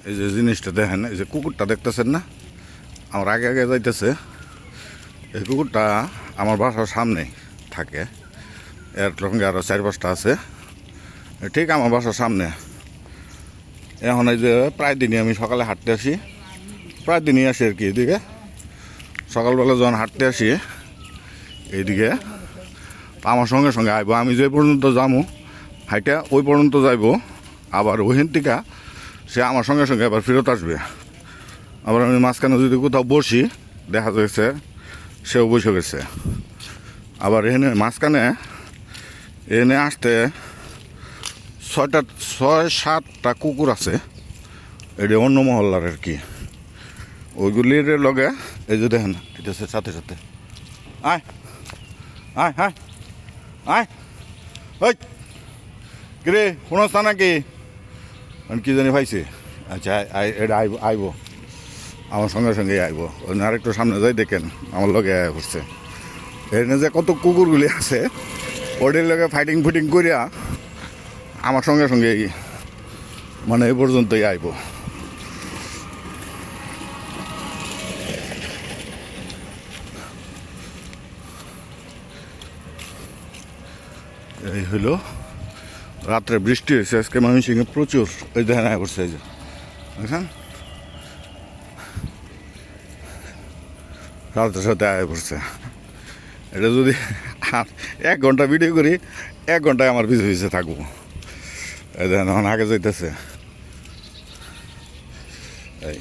এই যে জিনিসটা দেখেন, এই যে কুকুরটা দেখতেছেন না, আমার আগে আগে যাইতেছে। এই কুকুরটা আমার বাসার সামনে থাকে, এর সঙ্গে আরও 4-5টা আছে, ঠিক আমার বাসার সামনে। এখন এই যে প্রায় দিনই আমি সকালে হাঁটতে আসি, প্রায় দিনই আসি আর কি এদিকে। সকালবেলা যখন হাঁটতে আসি এইদিকে, আমার সঙ্গে সঙ্গে আইব, আমি যে পর্যন্ত যাবো হাইটা ওই পর্যন্ত যাইব, আবার ওইখান থেকে সে আমার সঙ্গে সঙ্গে আবার ফেরত আসবে। আবার আমি মাঝখানে যদি কোথাও বসি, দেখা যাচ্ছে সেও বসে গেছে। আবার এখানে মাঝখানে এনে আসতে 6-7টা কুকুর আছে, এটা অন্য মহল্লার আর কি। ওইগুলির লগে এই যে দেখেন এটা সাথে সাথে আয় আয় আয় আয় ওই কিরে শুনস না নাকি কি জানি পাইছে। আচ্ছা এটা আইব আমার সঙ্গে সঙ্গে আইব। আরেকটু সামনে যাই দেখেন আমার লগে আয় করছে। এখানে যে কত কুকুরগুলি আছে ওদের লগে ফাইটিং ফুটিং করিয়া আমার সঙ্গে সঙ্গে মানে এই পর্যন্তই আইব। এই হইলো রাত্রে বৃষ্টি হয়েছে আজকে ময়মনসিংহে প্রচুর। ওই দেখেন আয় করছে, এই যে দেখেন সাথে সাথে আয় করছে। এটা যদি 1 ঘন্টা ভিডিও করি 1 ঘন্টায় আমার পিছু পিছিয়ে থাকবো। এই দেখেন এখন আগে যাইতেছে। এই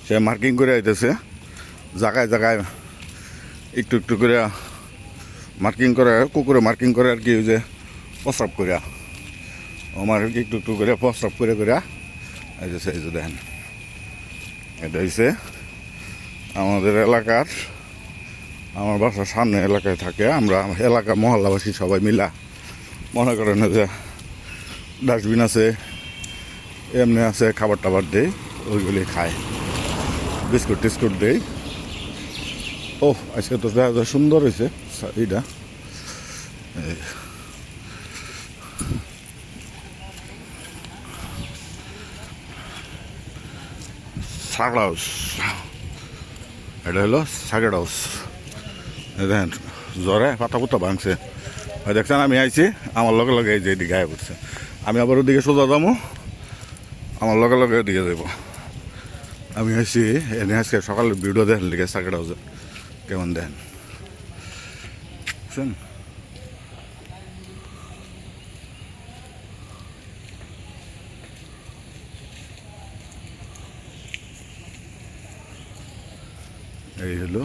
সে মার্কিং করে আইতেছে জায়গায় জায়গায়, একটু একটু করে মার্কিং করে, কুকুরে মার্কিং করে আর কি, ওই যে প্রস্রাব করিয়া আমার একটু একটু করে প্রস্রাব করে করিয়া এই যে দেখেন। এটা হচ্ছে আমাদের এলাকার, আমার বাসার সামনে এলাকায় থাকে। আমরা এলাকা মহল্লাবাসী সবাই মিলা মনে করেন যে ডাস্টবিন আছে, এমনি আছে, খাবার টাবার দেই, ওইগুলি খায়, বিস্কুট টিস্কুট দেই। ও আজকে তো দেখা সুন্দর হয়েছে এইটা। সার্কেল হাউস, এটা হলো সার্কেল হাউস। দেখেন জ্বরে পাতা পুতা ভাঙছে। দেখছেন আমি আইছি, আমার লগে লগে এই যে এদিকে গায়ে পড়ছে। আমি আবার ওদিকে সোজা যাবো, আমার লগে লগে ওদিকে যাব। আমি আইছি এনে আজকে সকালে ভিডিও দেখেন লিখে সার্কেল হাউসে কেমন দেখেন বুঝছেন। এই হলো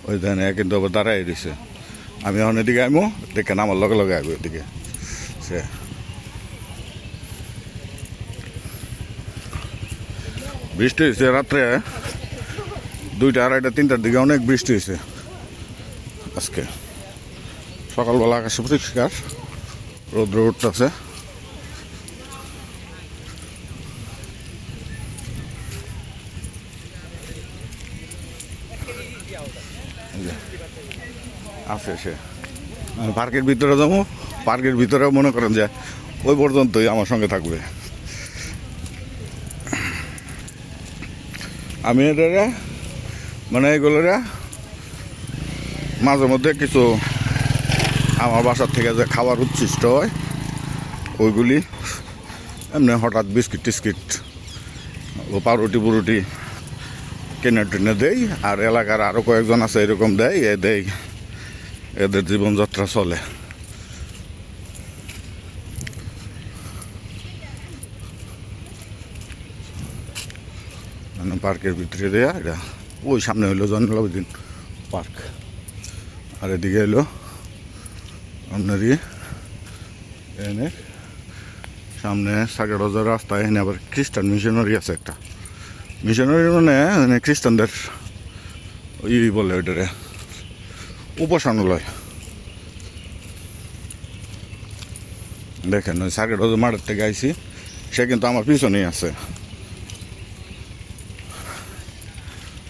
ওই ধান কিন্তু আবার দাঁড়াই দিছে। আমি এখন এদিকে আইমো, দেখেন আমার লগে লগে আইব এদিকে। সে বৃষ্টি হয়েছে রাত্রে 2টা, 2:30, 3টার দিকে অনেক বৃষ্টি হয়েছে আজকে। সকালবেলা আকাশে পরিষ্কার, রৌদ্র উঠতেছে। আছে সে আমি পার্কের ভিতরে যাবো, পার্কের ভিতরেও মনে করেন যে ওই পর্যন্তই আমার সঙ্গে থাকবে। আমি এদের মানে এগুলোরা মাঝে মধ্যে কিছু আমার বাসার থেকে যে খাবার উচ্ছিষ্ট হয় ওইগুলি এমনি হঠাৎ বিস্কিট টিস্কিট ও পাউরুটি পুরুটি কিনে টেনে দেই। আর এলাকার আরও কয়েকজন আছে এরকম দেয়, দেয়, এদের জীবনযাত্রা চলে। মানে পার্কের ভিতরে দেয়া এটা। ওই সামনে হইলো জয়নুল পার্ক, আর এদিকে হইলো আপনারই এনে সামনে সাগর হাজার রাস্তা। এখানে আবার খ্রিস্টান মিশনারি আছে একটা। মিশনারি মানে খ্রিস্টানদের বলে ওইটারে উপাসনালয়। দেখেন ওই সাগর হাজার মাঠের থেকে আইসি, সে কিন্তু আমার পিছনেই আছে।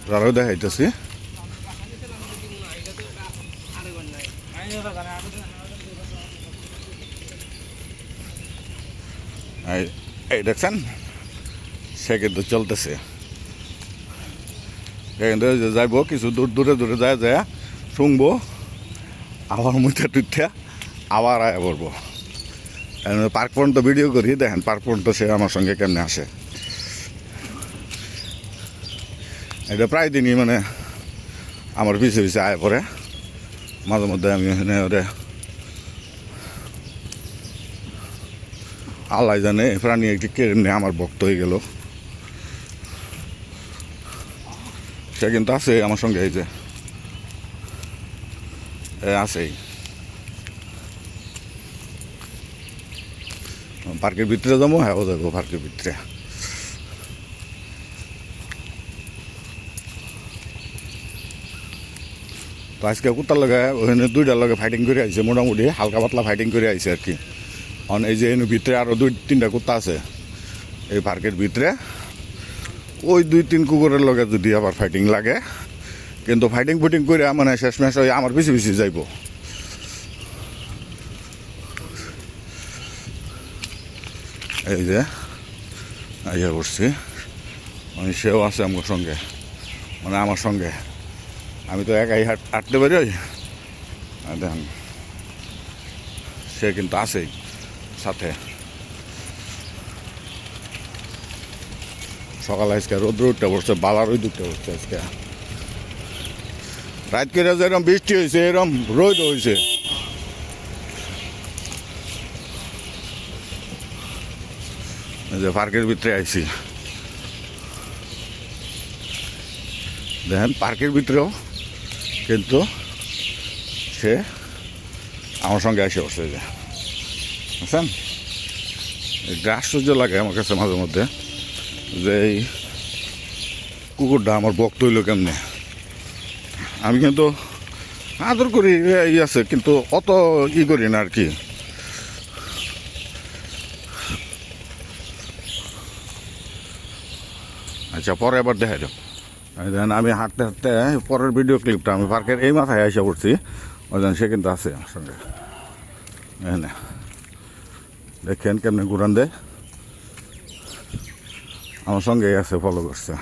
তারাও দেখাইতেছি। এই দেখছেন সে কিন্তু চলতেছে, এখান থেকে যাইব কিছু দূর দূরে দূরে যায় যায় শুনবো, আবার মুঠা টুঠা আবার আয়া পড়বো। পার্ক পর্যন্ত ভিডিও করি, দেখেন পার্ক পর্যন্ত সে আমার সঙ্গে কেমনে আসে। এটা প্রায় দিনই মানে আমার পিছিয়ে পিছিয়ে আয় পড়ে, মাঝে মধ্যে আমি এখানে ওরে আল্লাহ জানে প্রাণী একটি কেড়ে আমার ভক্ত হয়ে গেল। সে কিন্তু আছে আমার সঙ্গে, এই যে আছেই পার্কের ভিতরে যাবো, হ্যাঁ ও যাবো পার্কের ভিতরে। তো আজকে কুত্তার লগে ওখানে দুইটার লগে ফাইটিং করে আইছে, মোটামুটি হালকা পাতলা ফাইটিং করে আইছে আর কি। কারণ এই যে ভিতরে আরও 2-3টা কুত্তা আছে এই পার্কের ভিতরে, ওই 2-3 কুকুরের লগে যদি আবার ফাইটিং লাগে, কিন্তু ফাইটিং ফুটিং করে মানে শেষমেশ ওই আমার পিছিয়ে পিছিয়ে যাইব। এই যে ইয়ে করছি, মানে সেও আছে আমার সঙ্গে, মানে আমার সঙ্গে, আমি তো একাই হাঁটতে পারি। ওই দেখেন সে কিন্তু আছেই সাথে। সকালে আজকে রোদ্র উঠতে পড়ছে, বালার ওই দুটো পড়ছে আজকে। রাত করে যেরকম বৃষ্টি হয়েছে এরকম রোদ হয়েছে। যে পার্কের ভিতরে আইছি, দেখেন পার্কের ভিতরেও কিন্তু সে আমার সঙ্গে এসে বসে, যে বুঝছেন। এটা আশ্চর্য লাগে আমার কাছে মাঝে মধ্যে যে এই কুকুরটা আমার ভক্ত হইল কেমনে। আমি কিন্তু আদর করি আছে, কিন্তু অত করি না আর কি। আচ্ছা পরে আবার দেখা যাও। দেখেন আমি হাঁটতে হাঁটতে পরের ভিডিও ক্লিপটা আমি পার্কের এই মাথায় এসে পড়ছি, ওই সে কিন্তু আছে আমার সঙ্গে। এখানে দেখেন কেমনে ঘুরান দেয়, আমার সঙ্গেই আছে, ফলো করছে।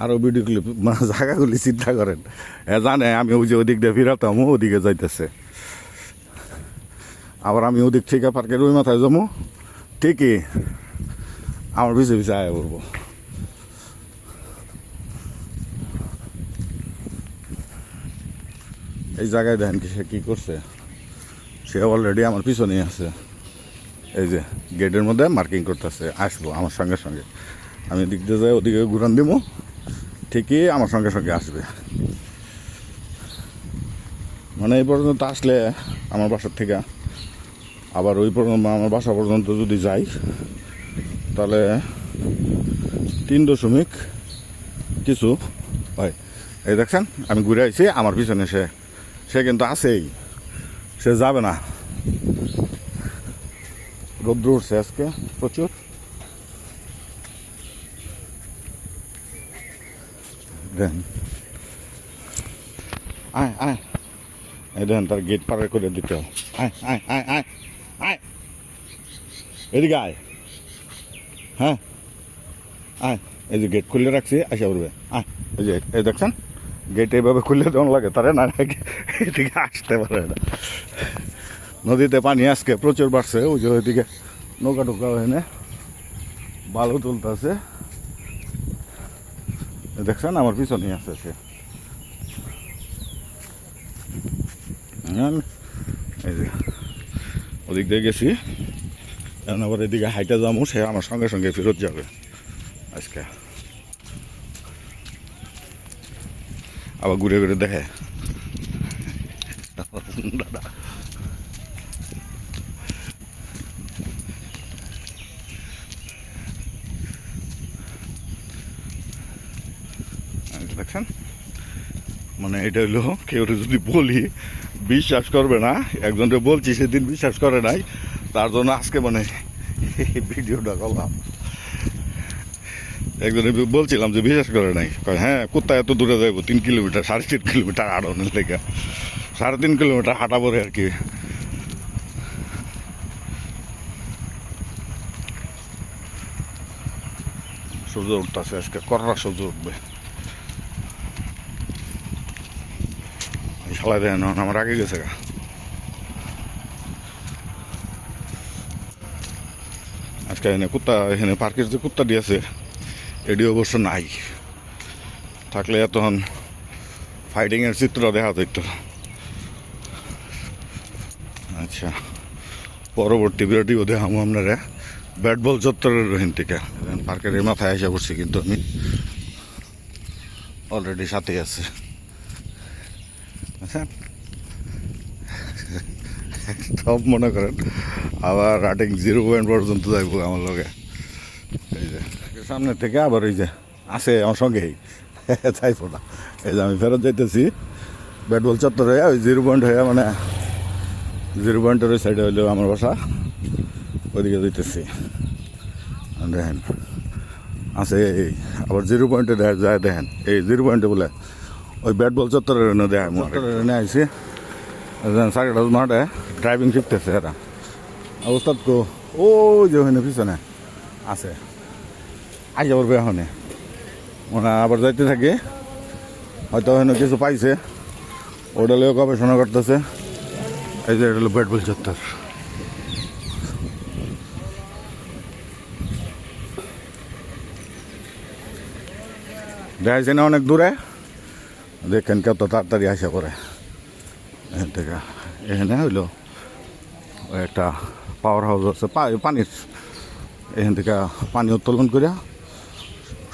আরও ভিডিও ক্লিপ মানে জায়গাগুলি চিন্তা করেন, জানে আমি ওই যে ওদিক দিয়ে ফিরাতাম, ওদিকে যাইতেছে। আবার আমি ওদিক থেকে পার্কের ওই মাথায় যাবো, ঠিকই আমার পিছিয়ে পিছিয়ে আয়া পড়বো। এই জায়গায় দেখেন কি সে কী করছে, সে অলরেডি আমার পিছনেই আছে। এই যে গেটের মধ্যে মার্কিং করতেছে, আসবো আমার সঙ্গে সঙ্গে। আমি দিক দিয়ে যাই, ওদিকে ঘুরান দিব, ঠিকই আমার সঙ্গে সঙ্গে আসবে। মানে এই পর্যন্ত আসলে আমার বাসার থেকে আবার ওই পর্যন্ত আমার বাসা পর্যন্ত যদি যাই, তাহলে 3 কিছু হয়। এই দেখছেন আমি ঘুরে আইছি, আমার পিছনে সে কিন্তু আছেই, সে যাবে না। রৌদ্র উঠছে আজকে প্রচুর। দেখেন আয় আয়, এই দেখেন তার গেট পার করে দিতে হবে। আয় আয় আয় আয় আয়, এদিকে আয়, হ্যাঁ আয়। এই যে গেট খুলে রাখছি, আসা পড়বে। আয় এই যে এই দেখছেন গেট এইভাবে খুলে দেওয়া লাগে, তারা না এদিকে আসতে পারে না। নদীতে পানি আজকে প্রচুর বাড়ছে, ওই যে ওইদিকে নৌকা টোকা হয়ে বালু তুলতেছে। দেখছেন আমার পিছনেই আছে সে। এই যে ওদিক দিয়ে গেছি, এখন আবার এদিকে হাইটা যাবো, সে আমার সঙ্গে সঙ্গে ফেরত যাবে আজকে। আবার ঘুরে ঘুরে দেখে দাদা। দেখছেন মানে এটা হইলো কেউ যদি বলি বিশ্বাস করবে না। একজনকে বলছি সেদিন বিশ্বাস করে নাই, তার জন্য আজকে মানে এই ভিডিওটা করলাম। একজনে বলছিলাম যে বিশ্বাস করে নাই, হ্যাঁ কোথায় এত দূরে যাবো, 3 কিলোমিটার 3.5 কিলোমিটার আড়নের লেগে 3.5 কিলোমিটার হাঁটা পরে আর কি। সূর্য উঠতেছে, আজকে কড়া সূর্য উঠবে। শালা দেন আমার আগে গেছে গা। আজকে এখানে কুত্তা, এখানে পার্কের যে কুত্তা দিয়েছে এটি অবশ্য নাই, থাকলে তখন ফাইটিংয়ের চিত্র দেখা যেত। আচ্ছা, পরবর্তী ভিডিও দেখাবো আপনারা ব্যাট বল চত্বরের রহিন থেকে। পার্কের এই মাথায় এসে পড়ছি, কিন্তু আমি অলরেডি সাথে আছে। আচ্ছা, সব মনে করেন আবার রাটিং 0 পয়েন্ট পর্যন্ত যাইব আমার লগে। এই যে সামনে থেকে আবার এই যে আছে আমার সঙ্গেই চাইবো না। এই যে আমি ফেরত যাইতেছি ব্যাট বল চত্বর হয়ে, ওই 0 পয়েন্ট হয়ে, মানে 0 পয়েন্টের ওই সাইডে হইলেও আমার বাসা, ওইদিকে যাইতেছি। দেখেন আছে এই আবার 0 পয়েন্টে যায়, দেখেন এই 0 পয়েন্টে বলে ওই ব্যাট বল চত্বরের দেয় এনে আইসি। সাড়ে মাঠে ড্রাইভিং শিখতেছে এরা। ওস্তাদ কো ও যে ওখানে পিছনে আছে, আই যাবার ওখানে ওরা আবার যাইতে থাকে, হয়তো ওখানে কিছু পাইছে, ওটা লিয়েও গবেষণা করতেছে। এই যে এটা হলো ব্যাট বল চত্বর। দেখাইছে না অনেক দূরে, দেখেন কত তাড়াতাড়ি আসা করে এখান থেকে। এখানে হইলো একটা পাওয়ার হাউস আছে পানির, এখান থেকে পানি উত্তোলন করে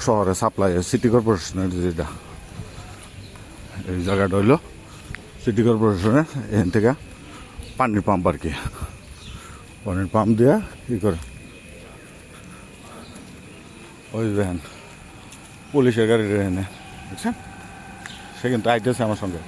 শহরে সাপ্লাই, সিটি কর্পোরেশনের যেটা এই জায়গাটা হইলো সিটি কর্পোরেশনের, এখান থেকে পানির পাম্প আর কি, পানির পাম্প দিয়ে কী করে ওই দেখেন পুলিশের গাড়ি এনে, বুঝছেন, সে কিন্তু আইতেছে আমার সঙ্গে।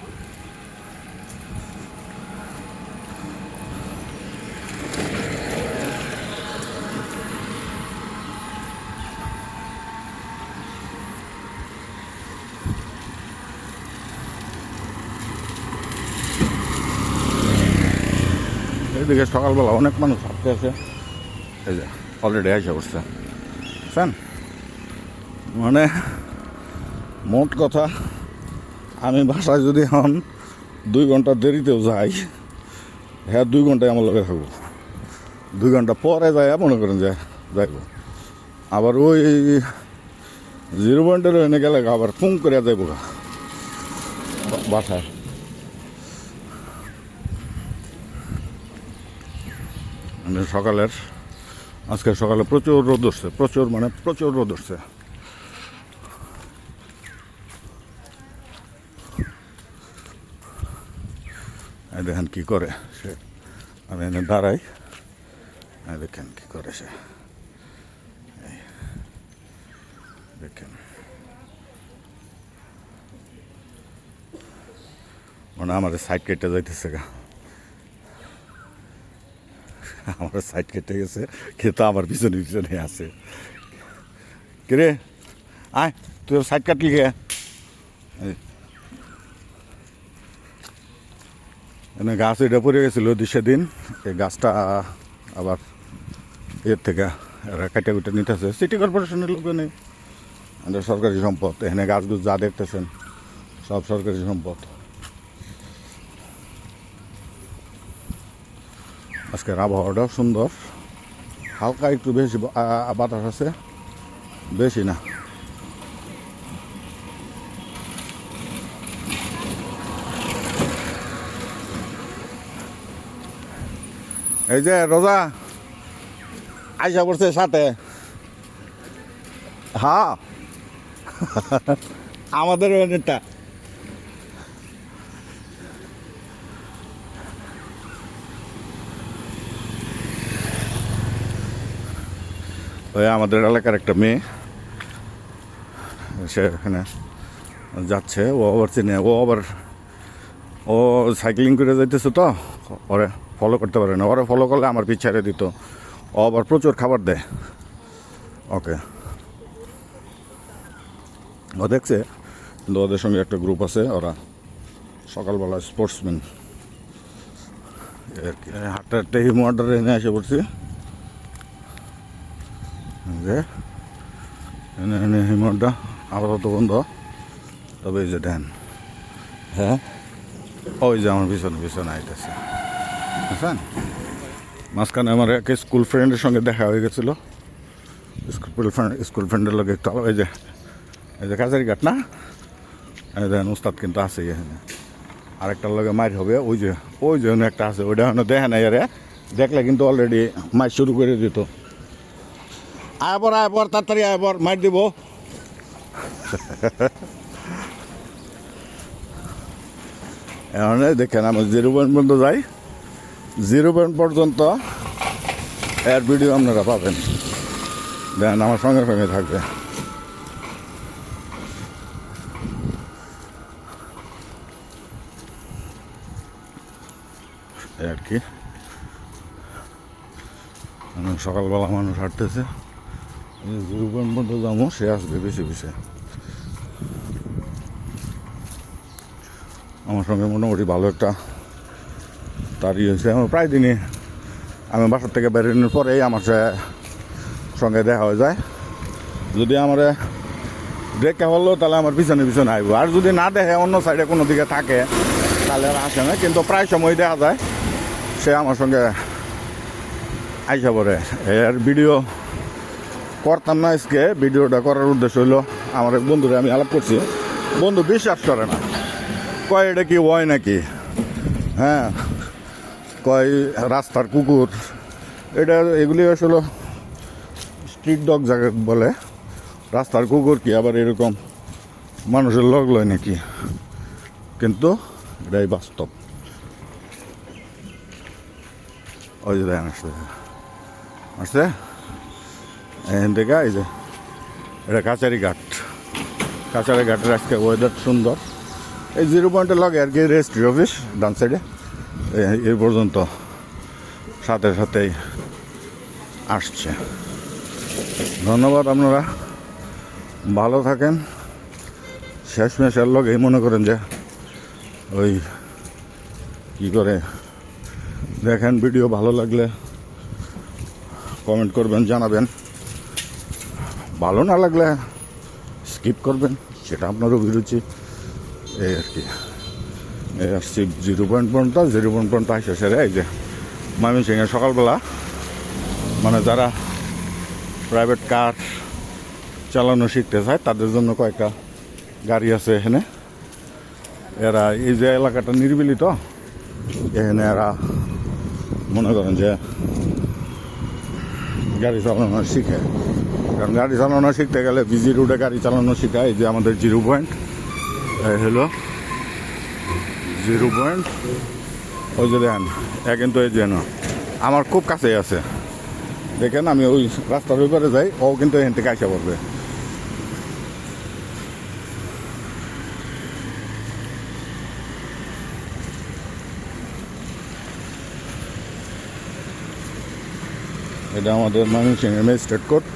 এদিকে সকালবেলা অনেক মানুষ হাঁটতে আছে, এই যে অলরেডি এসে বসছে, বুঝছেন। মানে মোট কথা, আমি বাসায় যদি এখন 2 ঘন্টা দেরিতেও যাই, হ্যাঁ 2 ঘন্টায় আমার লগে থাকবো, 2 ঘন্টা পরে যায় মনে করেন যে যাইব। আবার ওই 0 পয়েন্টের এনে গেলে আবার ফুং করে যাইব বাসায়। মানে সকালের আজকে সকালে প্রচুর রোদ উঠছে, প্রচুর মানে প্রচুর রোদ উঠছে। দেখেন কি করে সে, আমি এনে দাঁড়াই, দেখেন কি করে সে, দেখেন মানে আমার সাইড কেটে যাইতেছে গা, আমার সাইড কেটে গেছে, কিন্তু আমার পিছনে পিছনে আছে। কিরে আয়, তোর সাইড কাটলি কে? এনে গাছ এটা পড়ে গেছিলো সেদিন, এই গাছটা আবার এর থেকে এরা কাটা কুটে নিতেছে, সিটি কর্পোরেশনের লোক নেই, আমাদের সরকারি সম্পদ। এখানে গাছগুছ যা দেখতেছেন সব সরকারি সম্পদ। আজকের আবহাওয়াটাও সুন্দর, হালকা একটু বেশি বাতাস আছে, বেশি না। এই যে রোজা আইসা পড়ছে সাথে, হ্যাঁ আমাদের এটা ওই আমাদের এলাকার একটা মেয়ে, সে এখানে যাচ্ছে, ও আবার চিনে, ও সাইক্লিং করে যাইতেছে, তো ওরে ফলো করতে পারে না, ওরা ফলো করলে আমার পিছাড়ে দিত। ও আবার প্রচুর খাবার দেয় ওকে, ও দেখছে, কিন্তু ওদের সঙ্গে একটা গ্রুপ আছে, ওরা সকালবেলা স্পোর্টসম্যান। হাঁটতে হাঁটতে হিমোয়াটারে এনে এসে পড়ছি, যে হিমনটা আপাতত বন্ধ, তবে এই যে দেন, হ্যাঁ ওই যে আমার পিছনে পিছনে আইতেছে, বুঝছেন। মাঝখানে আমার এক স্কুল ফ্রেন্ডের সঙ্গে দেখা হয়ে গেছিলো, স্কুল ফ্রেন্ডের লোক একটু এই যে কাছারি ঘাট না, এই দেখেন উস্তাদ কিন্তু আছে এখানে, আরেকটার লগে মাইর হবে, ওই যে একটা আছে, ওইটা এখন দেখে নাই আরে, দেখলে কিন্তু অলরেডি মাইর শুরু করে দিত। আয় পর তাড়াতাড়ি আয় পর, মাইর দিব। এখন দেখেন আমি 0 পয়েন্ট পর্যন্ত যাই, 0 পয়েন্ট পর্যন্ত এর ভিডিও আপনারা পাবেন, দেখেন আমার সঙ্গে সঙ্গে থাকবে। আর কি সকালবেলা মানুষ হাঁটতেছে, 0 পয়েন্ট পর্যন্ত যাবো, সে আসবে বেশি বেশি। আমার সঙ্গে মোটামুটি ভালো একটা তারই হয়েছে, আমার প্রায় দিনই আমি বাসার থেকে বেরোনোর পরেই আমার সঙ্গে দেখা হয়ে যায়। যদি আমার দেখা হলো তাহলে আমার পিছনে পিছনে আসবো, আর যদি না দেখে অন্য সাইডে কোনো দিকে থাকে তাহলে আর আসে না, কিন্তু প্রায় সময় দেখা যায় সে আমার সঙ্গে আইসা পড়ে। এর ভিডিও করতাম না আজকে, ভিডিওটা করার উদ্দেশ্য হলো আমার এক বন্ধুরে আমি আলাপ করছি, বন্ধু বিশ্বাস করে না, কয় এটা কি হয় নাকি, হ্যাঁ কয় রাস্তার কুকুর, এগুলি আসলে স্ট্রিট ডগ যাকে বলে, রাস্তার কুকুর কি আবার এরকম মানুষের লগ লয় নাকি, কিন্তু এটাই বাস্তব। ওই যে দেখেন আসছে এখান থেকে, এই যে এটা কাছারি ঘাটের আজকে ওয়েদার সুন্দর। এই 0 পয়েন্টের লগে আর কি রেজিস্ট্রি অফিস ডান সাইডে, এই পর্যন্ত সাথেই আসছে। ধন্যবাদ, আপনারা ভালো থাকেন। শেষমেশের লগে মনে করেন যে ওই কী করে দেখেন, ভিডিও ভালো লাগলে কমেন্ট করবেন, জানাবেন, ভালো না লাগলে স্কিপ করবেন, সেটা আপনার অভিরুচি। এই আর কি, এই আসছি 0 পয়েন্ট পর্যন্ত আসে সেরে। এই যে ময়মনসিংহে সকালবেলা মানে যারা প্রাইভেট কার চালানো শিখতে চায় তাদের জন্য কয়েকটা গাড়ি আছে এখানে। এরা এই যে এলাকাটা নিরিবিলি, তো এখানে এরা মনে করেন যে গাড়ি চালানো শিখে, কারণ গাড়ি চালানো শিখতে গেলে বিজি রোডে গাড়ি চালানো শেখায়। এই যে আমাদের 0 পয়েন্ট, হলো 0 পয়েন্ট, ওই যে দেখেন কিন্তু এই যে আমার খুব কাছেই আছে, দেখেন আমি ওই রাস্তার ওইপারে যাই, ও কিন্তু এখান থেকে আসা পড়বে। এটা আমাদের ময়মনসিংহের magistrate court,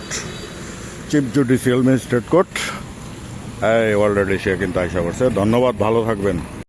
chief judicial magistrate court. এই অলরেডি সে কিন্তু আসা পড়ছে। ধন্যবাদ, ভালো থাকবেন।